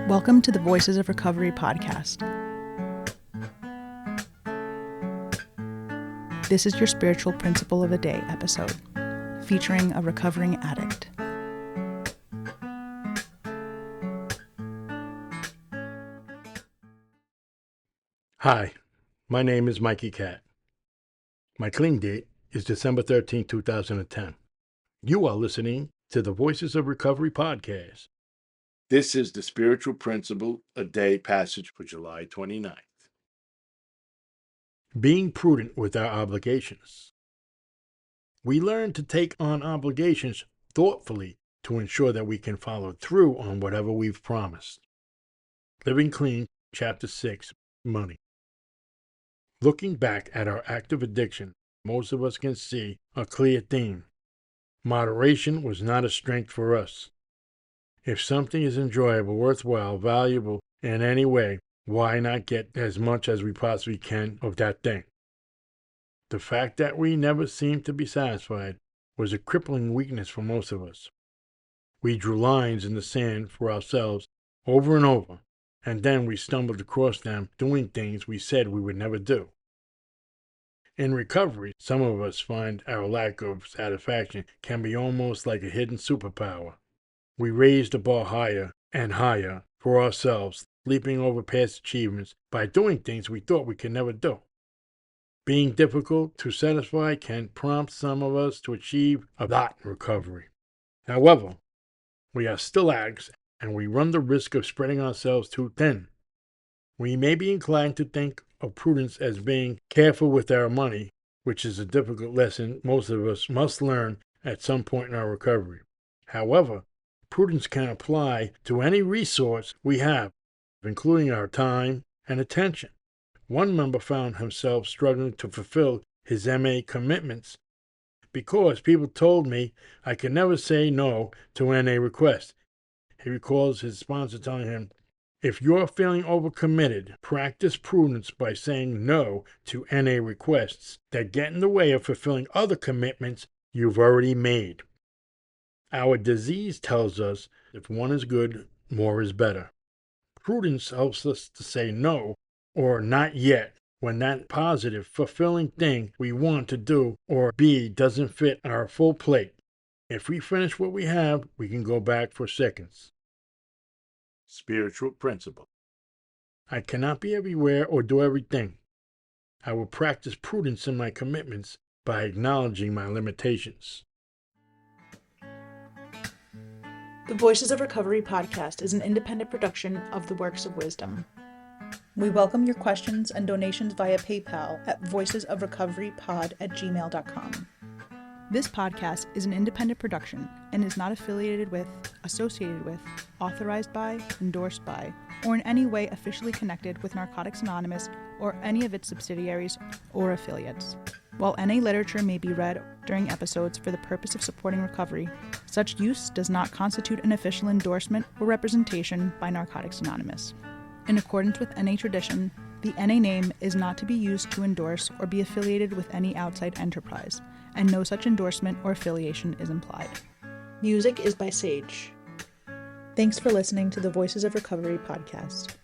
Welcome to the Voices of Recovery podcast. This is your spiritual principle of a day episode, featuring a recovering addict. Hi, my name is Mikey Cat. My clean date is December 13, 2010. You are listening to the Voices of Recovery podcast. This is the Spiritual Principle a Day passage for July 29th. Being prudent with our obligations. We learn to take on obligations thoughtfully to ensure that we can follow through on whatever we've promised. Living Clean, Chapter 6, Money. Looking back at our active addiction, most of us can see a clear theme. Moderation was not a strength for us. If something is enjoyable, worthwhile, valuable in any way, why not get as much as we possibly can of that thing? The fact that we never seemed to be satisfied was a crippling weakness for most of us. We drew lines in the sand for ourselves over and over, and then we stumbled across them doing things we said we would never do. In recovery, some of us find our lack of satisfaction can be almost like a hidden superpower. We raise the bar higher and higher for ourselves, leaping over past achievements by doing things we thought we could never do. Being difficult to satisfy can prompt some of us to achieve a lot in recovery. However, we are still addicts and we run the risk of spreading ourselves too thin. We may be inclined to think of prudence as being careful with our money, which is a difficult lesson most of us must learn at some point in our recovery. However, prudence can apply to any resource we have, including our time and attention. One member found himself struggling to fulfill his MA commitments because people told me I could never say no to NA requests. He recalls his sponsor telling him, "If you're feeling overcommitted, practice prudence by saying no to NA requests that get in the way of fulfilling other commitments you've already made." Our disease tells us if one is good, more is better. Prudence helps us to say no or not yet when that positive, fulfilling thing we want to do or be doesn't fit our full plate. If we finish what we have, we can go back for seconds. Spiritual principle. I cannot be everywhere or do everything. I will practice prudence in my commitments by acknowledging my limitations. The Voices of Recovery podcast is an independent production of the Works of Wisdom. We welcome your questions and donations via PayPal at voicesofrecoverypod@gmail.com. This podcast is an independent production and is not affiliated with, associated with, authorized by, endorsed by, or in any way officially connected with Narcotics Anonymous or any of its subsidiaries or affiliates. While NA literature may be read during episodes for the purpose of supporting recovery, such use does not constitute an official endorsement or representation by Narcotics Anonymous. In accordance with NA tradition, the NA name is not to be used to endorse or be affiliated with any outside enterprise, and no such endorsement or affiliation is implied. Music is by Sage. Thanks for listening to the Voices of Recovery podcast.